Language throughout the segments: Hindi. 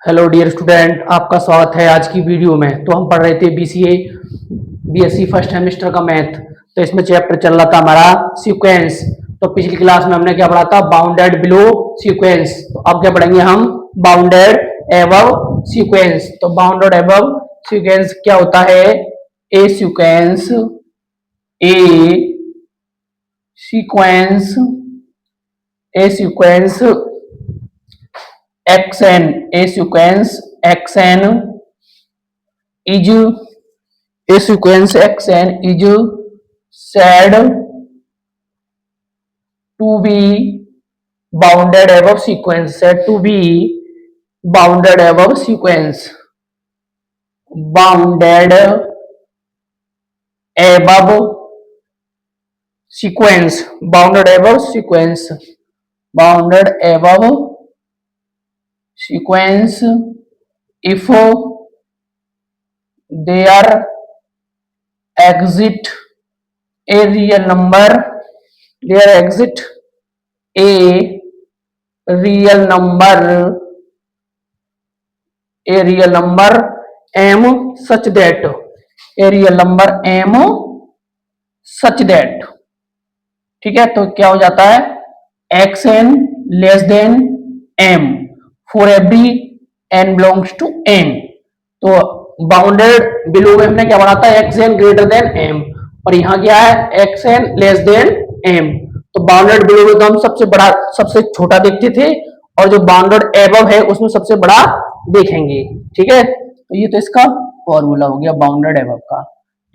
हेलो डियर स्टूडेंट, आपका स्वागत है आज की वीडियो में। तो हम पढ़ रहे थे बीसीए बीएससी फर्स्ट सेमेस्टर का मैथ। तो इसमें चैप्टर चल रहा था हमारा सीक्वेंस। तो पिछली क्लास में हमने क्या पढ़ा था? Bounded below sequence. तो अब क्या पढ़ेंगे हम? Bounded above sequence. तो बाउंडेड एबव सीक्वेंस क्या होता है? A sequence a sequence a sequence xn a sequence xn is a sequence xn is said to be bounded above sequence, said to be bounded above sequence, bounded above sequence, bounded above sequence, bounded above sequence if there exit a real number, there exit a real number, a real number m such that, a real number m such that, ठीक है। तो क्या हो जाता है? X N less than M for every N belongs to N. तो बाउंडेड बिलो में हमने क्या पढ़ा था? X N greater than M, और यहाँ क्या है? X N less than M. तो बाउंडेड बिलो में तो हम सबसे बड़ा सबसे छोटा देखते थे, और जो बाउंडेड एबव है उसमें सबसे बड़ा देखेंगे। ठीक है, तो ये तो इसका फॉर्मूला हो गया बाउंडेड एबव का।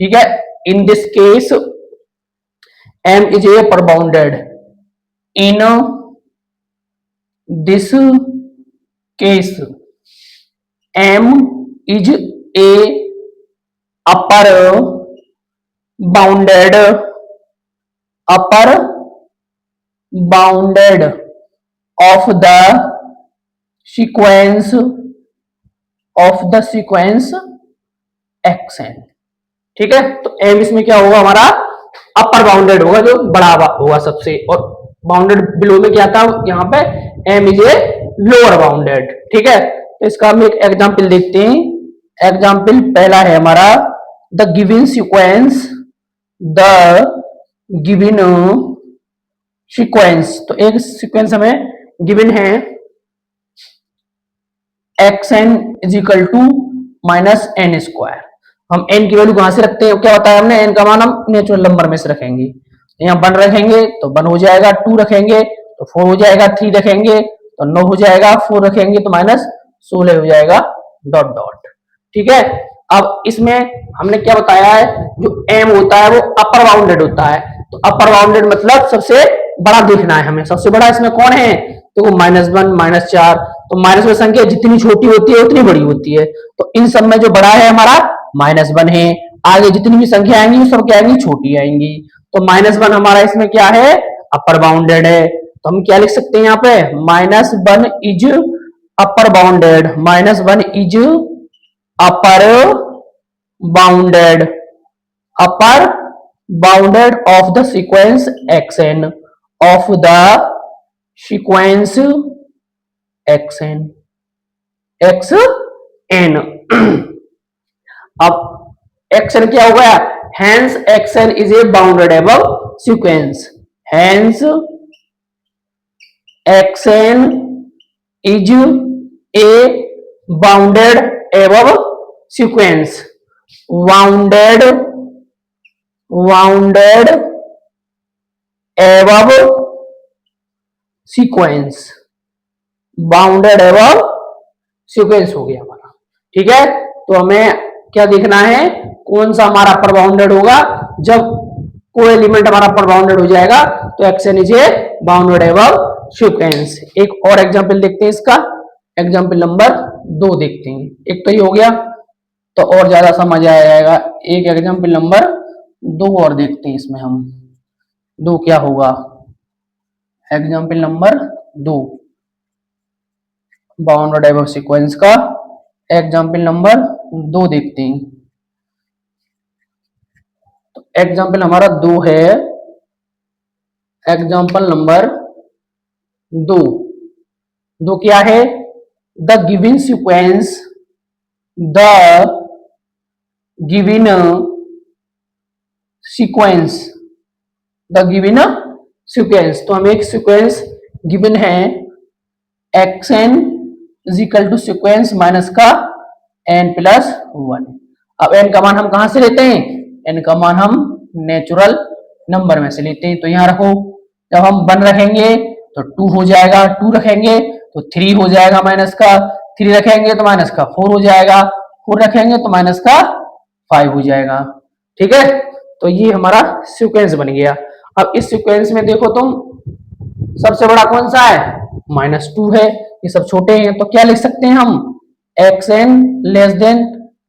ठीक है, in this case m is a upper bounded. In this case m is a upper bounded, upper bounded of the sequence, of the sequence xn। ठीक है, तो m इसमें क्या होगा? हमारा अपर बाउंडेड होगा, जो बड़ा होगा सबसे। और बाउंडेड बिलो में क्या था? यहाँ पे m is a lower bounded. ठीक है, तो इसका हम एक एग्जांपल देखते हैं। एग्जांपल पहला है हमारा the given sequence, the given sequence. तो एक सीक्वेंस हमें गिवन है, X N is equal to minus N square. हम n की वैल्यू कहां से रखते हैं? क्या बताया हमने? n का मान हम नेचुरल नंबर में से रखेंगे। यहाँ 1 रखेंगे तो 1 हो जाएगा, 2 रखेंगे तो 4 हो जाएगा, 3 रखेंगे तो 9 हो जाएगा, 4 रखेंगे तो माइनस 16 हो जाएगा, डॉट डॉट। ठीक है, अब इसमें हमने क्या बताया है? जो m होता है वो अपर बाउंडेड होता है। तो अपर बाउंडेड मतलब सबसे बड़ा देखना है हमें। सबसे बड़ा इसमें कौन है? तो वो -1 -4। तो माइनस में संख्या जितनी छोटी होती है उतनी बड़ी होती है। तो इन सब में जो बड़ा है हमारा -1 है। आगे जितनी भी संख्या आएंगी वो सब क्या आएंगी? छोटी आएंगी। तो -1 हमारा इसमें क्या है? अपर बाउंडेड है। तो हम क्या लिख सकते हैं यहाँ पे? -1 is upper bounded, -1 is upper bounded, upper bounded of the sequence xn, of the sequence xn, xn। अब xn क्या हो गया? Hence xn is a bounded above sequence. Hence xn is a bounded above sequence. Bounded above sequence. Bounded above sequence हो गया हमारा। ठीक है, तो हमें क्या देखना है? कौन सा हमारा अपर बाउंडेड होगा? जब कोई एलिमेंट हमारा अपर बाउंडेड हो जाएगा तो action is a bounded above sequence. एक और एग्जांपल देखते हैं इसका, एग्जांपल नंबर 2 देखते हैं। एक तो ये हो गया तो और ज्यादा समझ आ जाएगा। एक एग्जांपल नंबर 2 और देखते हैं। इसमें हम 2 क्या होगा? Example number 2 bounded above sequence का एग्जांपल नंबर 2 देखते हैं। तो एग्जांपल हमारा 2 है, एग्जांपल नंबर 2। 2 क्या है? The given sequence the given sequence the given sequence. तो हमें एक सीक्वेंस गिवन है X N is equal to sequence minus का एन प्लस वन। अब एन का मान हम कहां से लेते हैं? एन का मान हम नेचुरल नंबर में से लेते हैं। तो यहां रखो, जब हम 1 रखेंगे तो 2 हो जाएगा, 2 रखेंगे तो 3 हो जाएगा माइनस का, 3 रखेंगे तो माइनस का 4 हो जाएगा, 4 रखेंगे तो माइनस का 5 हो जाएगा। ठीक है, तो ये हमारा सीक्वेंस बन गया। अब इस सीक्वेंस में देखो तुम, सबसे बड़ा कौन सा है? -2 है, ये सब छोटे हैं। तो क्या लिख सकते हैं हम? X N less than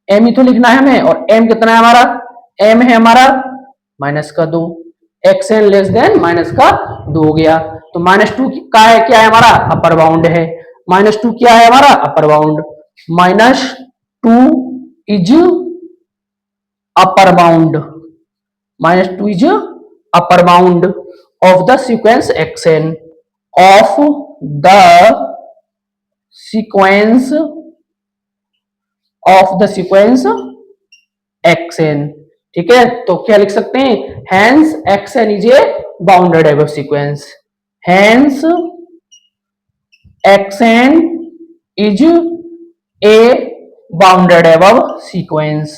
m ही तो लिखना है हमें, और एम कितना है हमारा? एम है हमारा -2। एक्स एन लेस देन -2 हो गया। तो -2 का है, क्या है हमारा? अपर बाउंड है। -2 क्या है हमारा? Upper bound. -2 is upper bound, -2 is upper bound of the sequence xn of the sequence xn। ठीक है, तो क्या लिख सकते हैं? hence xn is a bounded above sequence, hence xn is a bounded above sequence,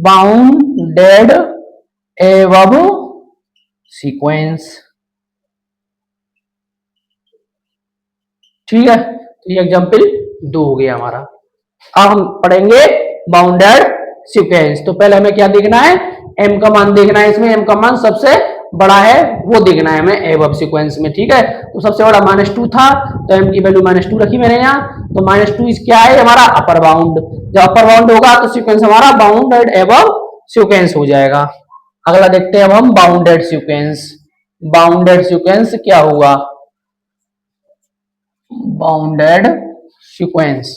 bounded above sequence. ठीक है, तो ये एग्जाम्पल 2 हो गया हमारा। अब हम पढ़ेंगे बाउंडेड सीक्वेंस। तो पहले हमें क्या देखना है? m का मान देखना है। इसमें m का मान सबसे बड़ा है वो देखना है हमें एबव सीक्वेंस में। ठीक है, तो सबसे बड़ा -2 था, तो m की वैल्यू -2 रखी मैंने यहाँ। तो -2 क्या है हमारा? अपर बाउंड। जब अपर बाउंड होगा तो सीक्वेंस हमारा बाउंडेड एबव सीक्वेंस हो जाएगा। अगला देखते हैं अब हम बाउंडेड सीक्वेंस। बाउंडेड सीक्वेंस क्या होगा? बाउंडेड सीक्वेंस,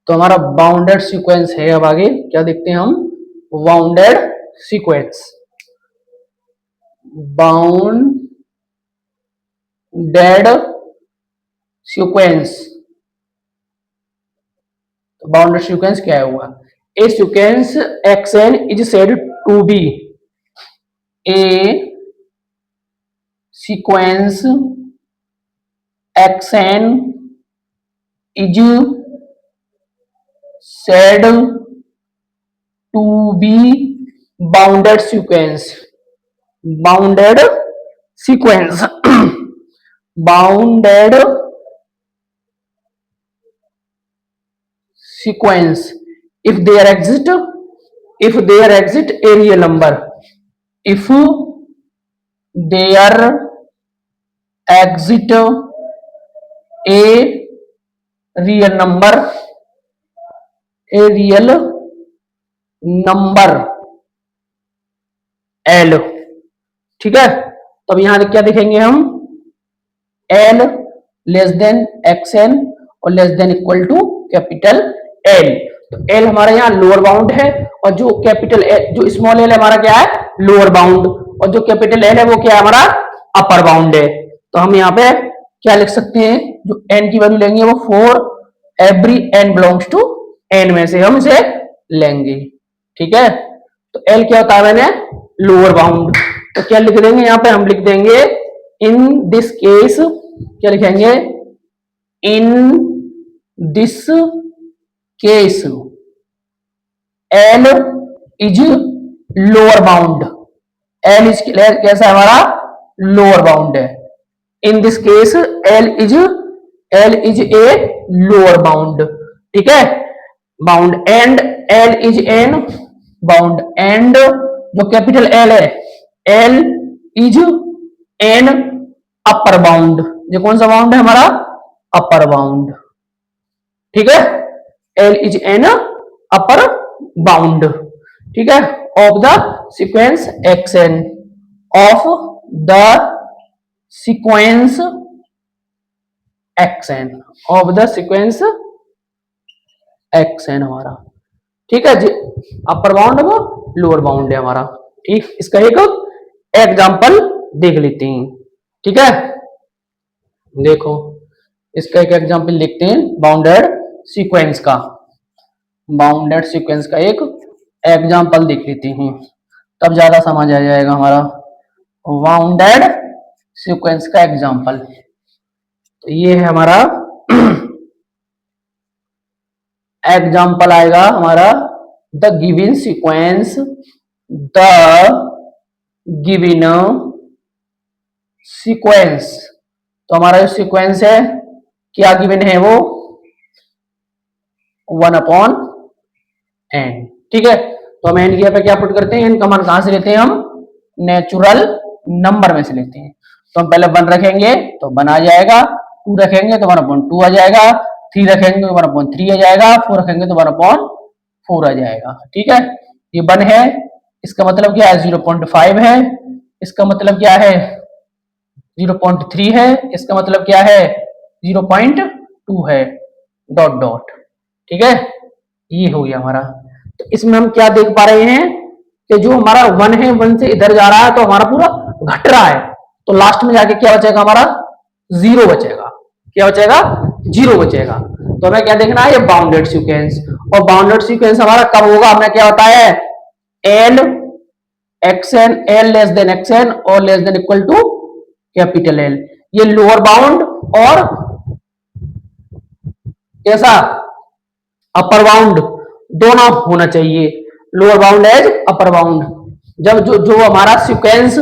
तो हमारा बाउंडेड सीक्वेंस है। अब आगे क्या देखते हैं हम? Bounded sequence, bounded sequence. तो बाउंडेड सीक्वेंस क्या हुआ? A sequence xn is said to be a sequence xn is said to be bounded sequence, bounded sequence bounded sequence if there exist a real number, if there exist a real number L। ठीक है, तो अब यहां क्या देखेंगे हम? L लेस देन XN और less than equal to capital L। तो L हमारा यहाँ लोअर बाउंड है, और जो कैपिटल जो स्मॉल L हमारा क्या है? लोअर बाउंड, और जो कैपिटल L है वो क्या है हमारा? अपर बाउंड है। तो हम यहाँ पे क्या लिख सकते हैं? जो n की वैल्यू लेंगे वो 4 every n belongs to n में से हम इसे लेंगे। ठीक है, तो L क्या होता है? मैंने लोअर बाउंड। तो क्या लिख देंगे यहाँ पे? हम लिख देंगे इन दिस केस, क्या लिखेंगे? In this case L is lower bound. L is कैसा है हमारा? लोअर बाउंड है। In this case L is a lower bound. ठीक है, bound and L is an bound, and जो कैपिटल L है L is an upper bound. ये कौन सा बाउंड है हमारा? अपर बाउंड। ठीक है, L is an upper bound. ठीक है, of the sequence xn, of the sequence xn, of the sequence xn हमारा। ठीक है जी, अपर बाउंड वो लोअर बाउंड है हमारा। ठीक, इसका एक एग्जाम्पल देख लेते हैं। ठीक है, देखो इसका एक एग्जांपल लिखते हैं बाउंडेड सीक्वेंस का। बाउंडेड सीक्वेंस का एक एग्जांपल देख लेते हैं, तब ज्यादा समझ आ जाएगा हमारा। बाउंडेड सीक्वेंस का एग्जांपल तो ये है हमारा एग्जांपल आएगा हमारा the given sequence, the given sequence. तो हमारा जो सीक्वेंस है क्या गिवन है वो 1/n। ठीक है, तो हम एन की पे क्या पुट करते हैं, एन का मान कहां से लेते हैं हम, नेचुरल नंबर में से लेते हैं। तो हम पहले 1 रखेंगे तो 1 आ जाएगा, 2 रखेंगे तो 1/2 आ जाएगा, 3 रखेंगे तो 1/3 आ जाएगा, 4 रखेंगे तो 1/4 आ जाएगा। ठीक है, ये 1 है, इसका मतलब क्या है 0.5 है, इसका मतलब क्या है 0.3 है, इसका मतलब क्या है 0.2 है, डॉट डॉट। ठीक है, ये हो गया हमारा। तो इसमें हम क्या देख पा रहे हैं कि जो हमारा 1 है 1 से इधर जा रहा है तो हमारा पूरा घट रहा है, तो लास्ट में जाके क्या बचेगा हमारा 0 बचेगा। क्या बचेगा 0 बचेगा। तो हमें क्या देखना है, ये बाउंडेड सीक्वेंस। और बाउंडेड सीक्वेंस हमारा कब होगा, हमने क्या बताया है, L x n, L less than x n और less than equal to capital L. ये लोअर बाउंड और कैसा अपर बाउंड दोनों होना चाहिए, lower bound as upper bound. जब जो जो हमारा सीक्वेंस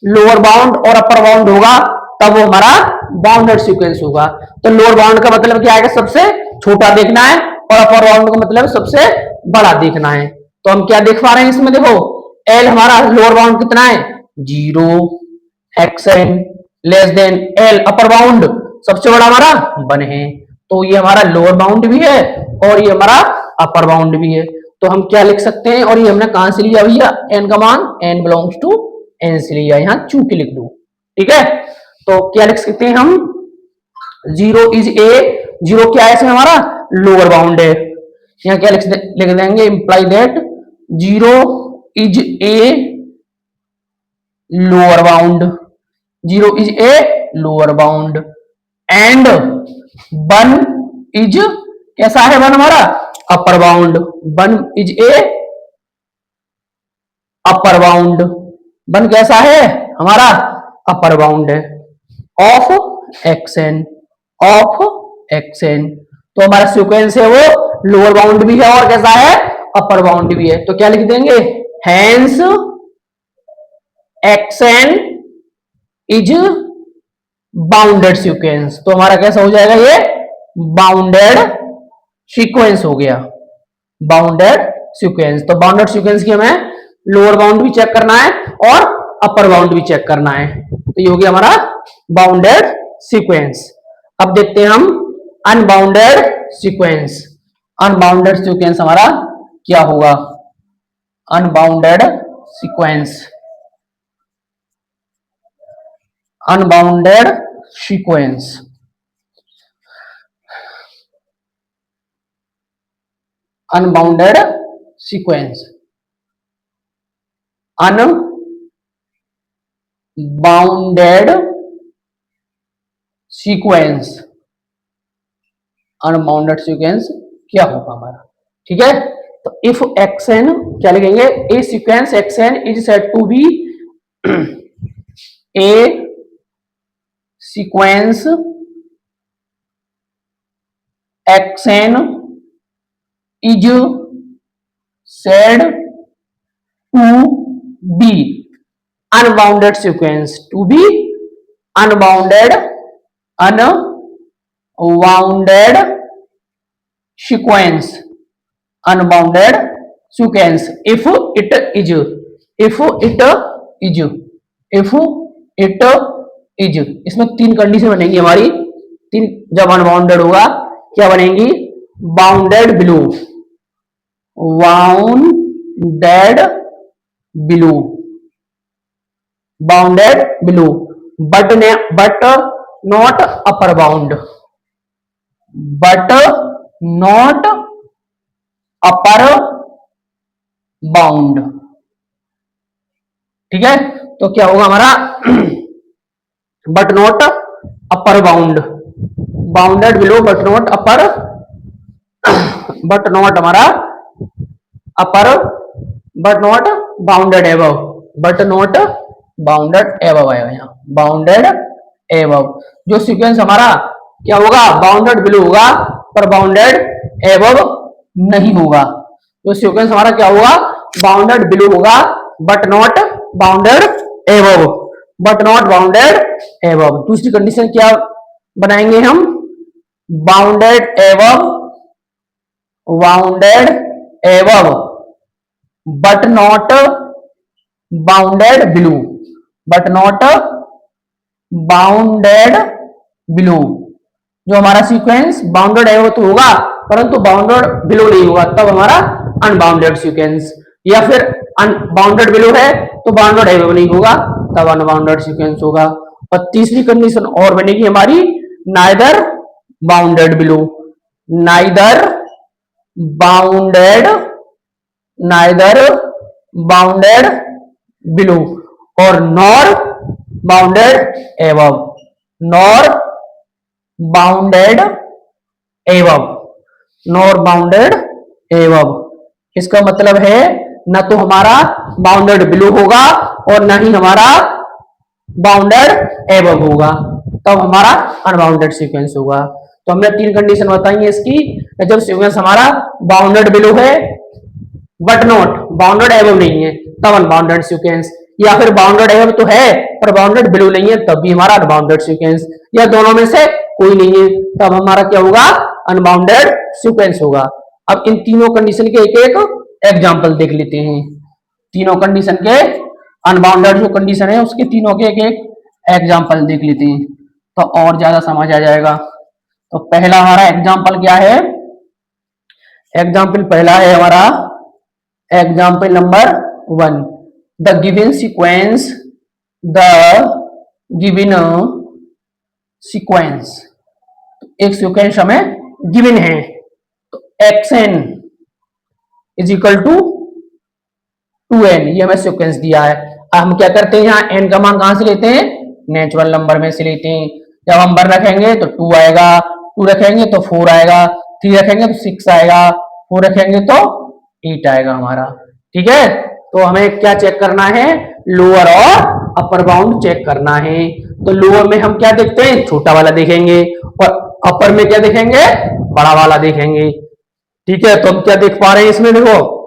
लोअर बाउंड और अपर बाउंड होगा तब वो हमारा बाउंडेड सीक्वेंस होगा। तो लोअर बाउंड का मतलब क्या है, सबसे छोटा देखना है, और अपर बाउंड का मतलब सबसे बड़ा देखना है। तो हम क्या देख पा रहे हैं इसमें, देखो एल हमारा लोअर बाउंड कितना है 0, xn less than L upper bound सबसे बड़ा हमारा 1 है। तो ये हमारा लोअर बाउंड भी है और ये हमारा अपर बाउंड भी है। तो हम क्या लिख सकते हैं, और ये हमने कहां से लिया भैया, एन का मान एन बिलोंग्स टू एन से लिया, यहां चू के लिख दो। ठीक है, तो क्या लिख सकते हैं हम, 0 इज ए, 0 क्या है इसमें हमारा लोअर बाउंड है, यहां क्या लिख देंगे, imply that 0 is a lower bound, 0 is a lower bound, and 1 is कैसा है 1 हमारा अपर bound, 1 is a upper bound, 1 कैसा है हमारा अपर बाउंड है ऑफ एक्सएन, ऑफ एक्सएन। तो हमारा सीक्वेंस है वो लोअर बाउंड भी है और कैसा है अपर बाउंड भी है। तो क्या लिख देंगे, hence xn is bounded sequence. तो हमारा कैसा हो जाएगा, ये बाउंडेड सीक्वेंस हो गया, बाउंडेड सीक्वेंस। तो बाउंडेड सीक्वेंस की हमें लोअर बाउंड भी चेक करना है और अपर बाउंड भी चेक करना है। तो ये हो गया हमारा बाउंडेड सीक्वेंस। अब देखते हैं हम अनबाउंडेड सीक्वेंस। अनबाउंडेड सीक्वेंस हमारा क्या होगा, unbounded sequence, unbounded sequence, unbounded sequence, unbounded sequence, unbounded sequence क्या होगा हमारा। ठीक है, तो इफ एक्सएन क्या लिखेंगे, a sequence x n is said to be a sequence x n is said to be unbounded sequence, to be unbounded, unbounded sequence, unbounded sequence if it is, if it is, if it is. इसमें 3 कंडीशन बनेंगी हमारी, 3। जब अनबाउंडेड होगा क्या बनेंगी, bounded below, bounded below, bounded below, but not upper bound, but not upper bound. ठीक है, तो क्या होगा हमारा but not upper bound, bounded below but not upper, but not हमारा upper, but not bounded above, but not bounded above आएगा यहाँ, बाउंडेड एबव। जो सीक्वेंस हमारा क्या होगा, बाउंडेड बिलो होगा पर बाउंडेड एबव नहीं होगा। जो सीक्वेंस हमारा क्या होगा, बाउंडेड बिलो होगा but not bounded above, but not bounded above. दूसरी कंडीशन क्या बनाएंगे हम, bounded above, bounded above but not bounded below, but not bounded below. जो हमारा सीक्वेंस बाउंडेड एबव तो होगा परंतु बाउंडेड बिलो नहीं होगा, तब हमारा अनबाउंडेड सीक्वेंस, या फिर अनबाउंडेड बिलो है तो बाउंडेड एबव नहीं होगा, तब अनबाउंडेड सीक्वेंस होगा। और तीसरी कंडीशन और बनेगी हमारी, neither bounded below, neither bounded, neither bounded below और nor bounded above, nor bounded above, nor bounded above. इसका मतलब है न तो हमारा बाउंडेड बिलो होगा और न ही हमारा बाउंडेड एबव होगा, तब हमारा अनबाउंडेड सीक्वेंस होगा। तो हमने तीन कंडीशन बताई है इसकी, जब सीक्वेंस हमारा बाउंडेड बिलो है बट नॉट बाउंडेड एबव नहीं है तब अनबाउंडेड सीक्वेंस, या फिर बाउंडेड एबव तो है पर बाउंडेड बिलो नहीं है तब भी हमारा अनबाउंडेड सीक्वेंस, या दोनों में से कोई नहीं है तब हमारा क्या होगा, अनबाउंडेड सीक्वेंस होगा। अब इन तीनों कंडीशन के एक एक एग्जांपल देख लेते हैं। तीनों कंडीशन के, अनबाउंडेड जो कंडीशन है उसके तीनों के एक एक एग्जांपल देख लेते हैं तो और ज्यादा समझ आ जाएगा। तो पहला हमारा एग्जांपल क्या है, एग्जांपल पहला है हमारा example number 1, the given sequence, the given sequence, एक सीक्वेंस हमें गिवन है तो xn is equal to 2n, ये हमें सीक्वेंस दिया है। अब हम क्या करते हैं, यहाँ n का मान कहां से लेते हैं, नेचुरल नंबर में से लेते हैं। जब हम 1 रखेंगे तो 2 आएगा, 2 रखेंगे तो 4 आएगा, 3 रखेंगे तो 6 आएगा, 4 रखेंगे तो 8 आएगा हमारा। ठीक है, तो हमें क्या चेक करना है, लोअर और अपर बाउंड चेक करना है। तो लोअर में हम क्या देखते हैं, छोटा वाला देखेंगे और अपर में क्या देखेंगे, बड़ा वाला देखेंगे। ठीक है, तो हम क्या देख पा रहे हैं इसमें, देखो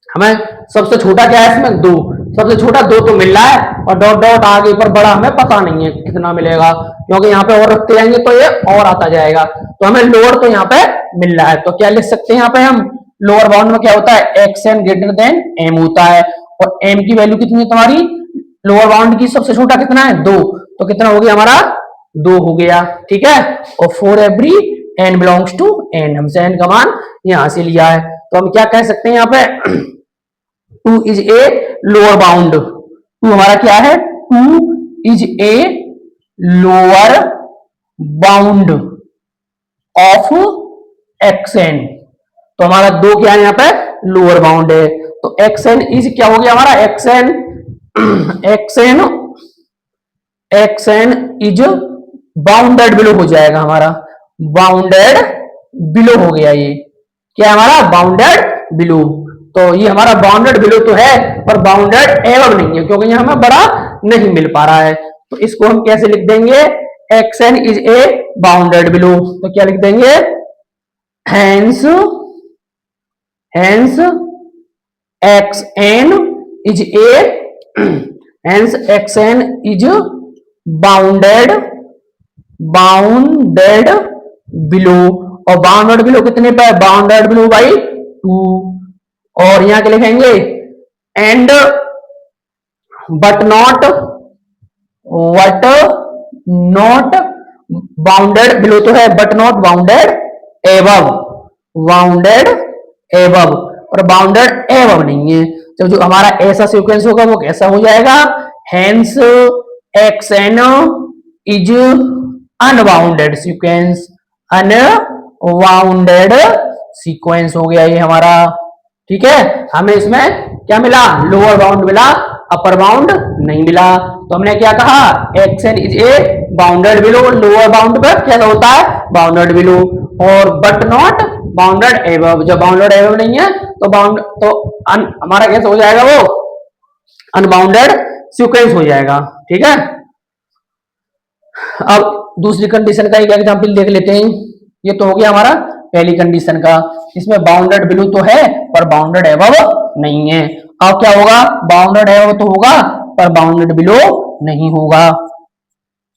हमें सबसे छोटा क्या है इसमें, 2, सबसे छोटा 2 तो मिल रहा है और डॉट डॉट आगे पर बड़ा हमें पता नहीं है कितना मिलेगा, क्योंकि यहाँ पे और रखते जाएंगे तो ये और आता जाएगा। तो हमें लोअर तो यहाँ पे मिल रहा है, तो क्या लिख सकते हैं यहाँ पे हम, लोअर बाउंड में क्या होता है, xn ग्रेटर देन m होता है, और m की वैल्यू कितनी है तुम्हारी, लोअर बाउंड की सबसे छोटा कितना है, 2, तो कितना हो गया हमारा, 2 हो गया। ठीक है, और for every n belongs to n, हमसे n का मान यहां से लिया है, तो हम क्या कह सकते हैं यहाँ पे, 2 इज ए लोअर बाउंड, 2 हमारा क्या है, 2 is a lower bound of xn, तो हमारा 2 क्या है यहाँ पे, लोअर बाउंड है। तो xn इज क्या हो गया हमारा, xn इज बाउंडेड बिलो हो जाएगा हमारा, बाउंडेड बिलो हो गया, ये क्या है हमारा, बाउंडेड बिलो। तो ये हमारा बाउंडेड बिलो तो है पर बाउंडेड एबव नहीं है, क्योंकि यहाँ हमें बड़ा नहीं मिल पा रहा है। तो इसको हम कैसे लिख देंगे, xn is a bounded below, तो क्या लिख देंगे, hence xn is a hence xn is bounded below, और बाउंडेड बिलो कितने पे, बाउंडेड बिलो बाई 2, और यहां क्या लिखेंगे, and but not bounded below तो है, but not bounded above, bounded above, और बाउंडेड एबव नहीं है। तो जो हमारा ऐसा सीक्वेंस होगा वो कैसा हो जाएगा, hence xn is unbounded sequence, unbounded sequence हो गया ये हमारा। ठीक है, हमें इसमें क्या मिला, लोअर बाउंड मिला, अपर बाउंड नहीं मिला। तो हमने क्या कहा, X N is a bounded below, lower bound पर क्या होता है, बाउंडेड बिलो, और बट नॉट बाउंडेड एबव, जब बाउंडेड एबव नहीं है तो हमारा कैसे हो जाएगा, वो अनबाउंडेड सीक्वेंस हो जाएगा। ठीक है, अब दूसरी कंडीशन का एक एग्जांपल देख लेते हैं। ये तो हो गया हमारा पहली कंडीशन का, इसमें बाउंडेड बिलो तो है पर बाउंडेड एबव नहीं है। अब क्या होगा, बाउंडेड एबव तो होगा पर बाउंडेड बिलो नहीं होगा।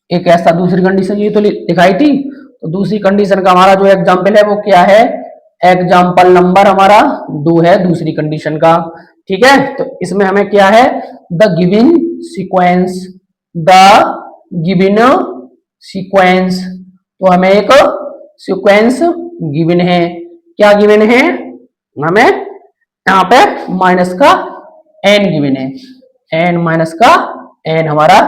एक ऐसा दूसरी कंडीशन ये तो दिखाई थी। तो दूसरी कंडीशन का हमारा जो एग्जांपल है वो क्या है, एग्जांपल नंबर हमारा 2 है दूसरी कंडीशन का। ठीक है, तो इसमें हमें क्या है, the given sequence, the given sequence, तो हमें एक सीक्वेंस गिवन है। क्या गिवन है, हमें यहाँ पे माइनस का एन गिवन है, एन माइनस का एन हमारा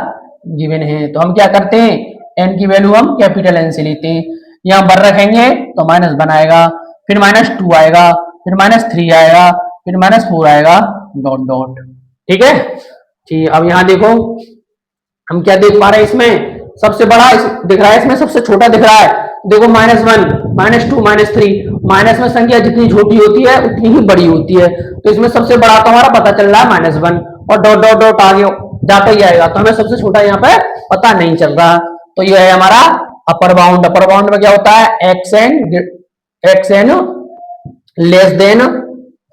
गिवन है। तो हम क्या करते हैं, एन की वैल्यू हम कैपिटल एन से लेते हैं, यहाँ बर रखेंगे तो -1 आएगा, फिर -2 आएगा, फिर -3 आएगा, फिर -4 आएगा, डॉट डॉट। ठीक है, ठीक। अब यहाँ देखो हम क्या देख पा रहे हैं, इसमें सबसे बड़ा दिख रहा है, इसमें सबसे छोटा दिख रहा है। देखो -1, -2, -3, माइनस में संख्या जितनी छोटी होती है उतनी ही बड़ी होती है। तो इसमें सबसे बड़ा तो हमारा पता चल रहा है -1, और डॉट डॉट डॉट आगे जाता ही आएगा, तो हमें सबसे छोटा यहाँ पे पता नहीं चल रहा। तो ये है हमारा अपर बाउंड। अपर बाउंड में क्या होता है, X N less than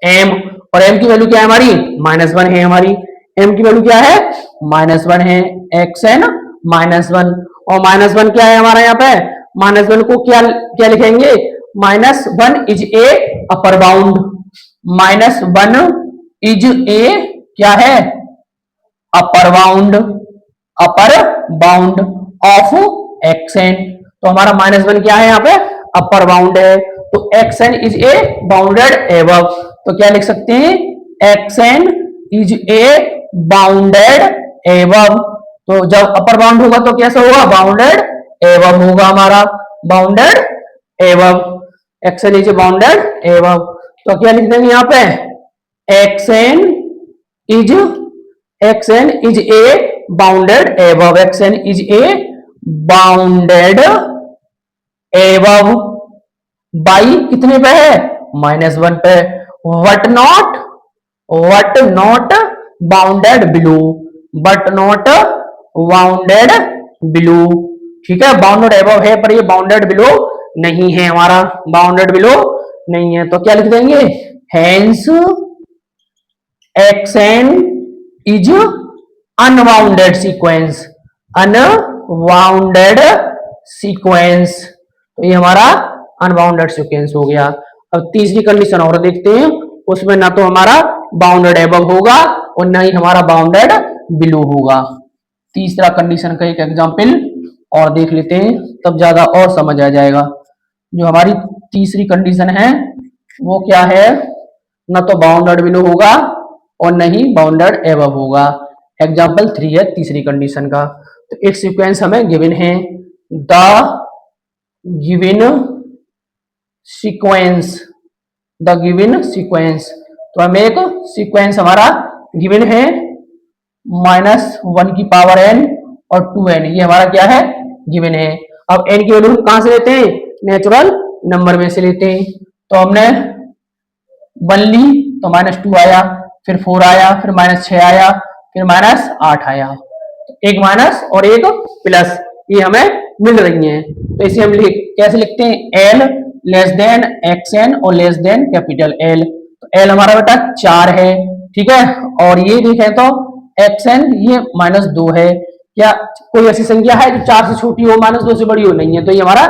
M, और एम की वैल्यू क्या है हमारी, -1 है हमारी, एम की वैल्यू क्या है, -1 है, एक्स एन -1, और -1 क्या है हमारा यहाँ पे, -1 को क्या क्या लिखेंगे, -1 is a upper bound, -1 is a क्या है, upper bound, upper bound of X N. तो हमारा -1 क्या है यहाँ पे, अपर बाउंड है। तो X N is a bounded above, तो क्या लिख सकते हैं, X N is a bounded above. तो जब अपर बाउंड होगा तो कैसा होगा, बाउंडेड एबव होगा हमारा, bounded above, X N is a bounded above. तो क्या लिख देंगे यहाँ पे, X N is a bounded above, X N is a bounded above by कितने पे है, -1 पे, but not bounded below, but not bounded below. ठीक है, बाउंडेड एबव है पर ये बाउंडेड बिलो नहीं है हमारा, बाउंडेड बिलो नहीं है। तो क्या लिख देंगे, hence X N is unbounded sequence, unbounded sequence. तो ये हमारा अनबाउंडेड सीक्वेंस हो गया। अब तीसरी कंडीशन और देखते हैं, उसमें ना तो हमारा बाउंडेड एबव होगा और ना ही हमारा बाउंडेड बिलो होगा। तीसरा कंडीशन का एक एग्जांपल और देख लेते हैं, तब ज्यादा और समझ आ जाएगा। जो हमारी तीसरी कंडीशन है वो क्या है, ना तो बाउंडेड बिलो होगा और न ही बाउंडेड एबव होगा। एग्जांपल 3 है तीसरी कंडीशन का। तो एक सीक्वेंस हमें गिवन है, the given sequence, the given sequence. तो हमें एक सीक्वेंस हमारा गिवन है -1 की पावर n और 2n, ये हमारा क्या है, गिवन है। अब n की वैल्यू कहां से लेते हैं, नेचुरल नंबर में से लेते हैं। तो हमने 1 ली तो -2 आया, फिर 4 आया, फिर -6 आया, फिर -8 आया, एक माइनस और एक प्लस ये हमें मिल रही हैं। तो इसे हम कैसे लिखते हैं, L less than X N और लेस देन कैपिटल एल। तो एल हमारा बेटा 4 है, ठीक है, और ये देखें तो एक्स एन ये -2 है। क्या कोई ऐसी संख्या है जो 4 से छोटी हो, -2 से बड़ी हो? नहीं है, तो ये हमारा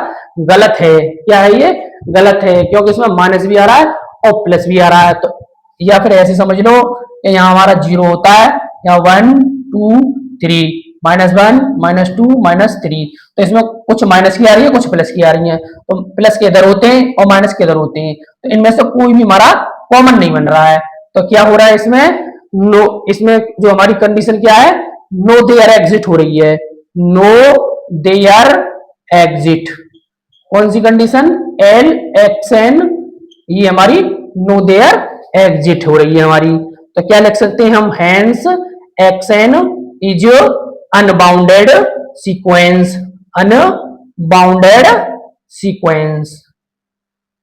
गलत है। क्या है ये, गलत है, क्योंकि इसमें माइनस भी आ रहा है और प्लस भी आ रहा है। तो या फिर ऐसे समझ लो कि यहाँ हमारा 0 होता है, यहाँ 1 2 3, -1 -2 -3, तो इसमें कुछ माइनस की आ रही है, कुछ प्लस की आ रही है। तो प्लस के इधर होते हैं और माइनस के इधर होते हैं, तो इनमें से कोई भी हमारा कॉमन नहीं बन रहा है। तो क्या हो रहा है इसमें, नो, इसमें जो हमारी कंडीशन क्या है, नो देयर एग्जिट हो रही है, नो देयर एग्जिट। कौन सी कंडीशन, एल एक्स एन, ये हमारी नो देयर एग्जिट हो रही है हमारी। तो क्या लिख सकते हैं हम, hence xn is unbounded sequence, unbounded sequence.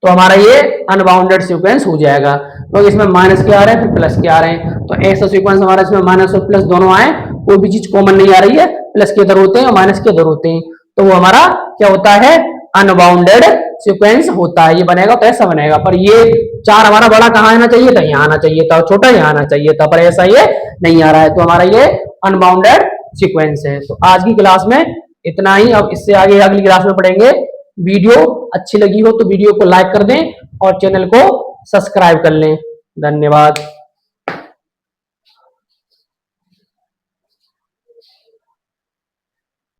तो हमारा ये अनबाउंडेड सीक्वेंस हो जाएगा, क्योंकि इसमें माइनस के आ रहे हैं फिर प्लस के आ रहे हैं, तो ऐसा सीक्वेंस हमारा इसमें माइनस और प्लस दोनों आए, कोई भी चीज कॉमन नहीं आ रही है, प्लस के इधर होते हैं और माइनस के इधर होते हैं, तो वो हमारा क्या होता है, अनबाउंडेड सीक्वेंस होता है। ये बनेगा तो ऐसा बनेगा, पर ये 4 हमारा बड़ा कहाँ आना चाहिए था, यहाँ आना चाहिए था, छोटा यहाँ आना चाहिए था, पर ऐसा ये नहीं आ रहा है, तो हमारा ये अनबाउंडेड सीक्वेंस है। तो आज की क्लास में इतना ही, अब इससे आगे अगली क्लास में पढ़ेंगे। वीडियो अच्छी लगी हो तो वीडियो को लाइक कर दें और चैनल को सब्सक्राइब कर लें। धन्यवाद।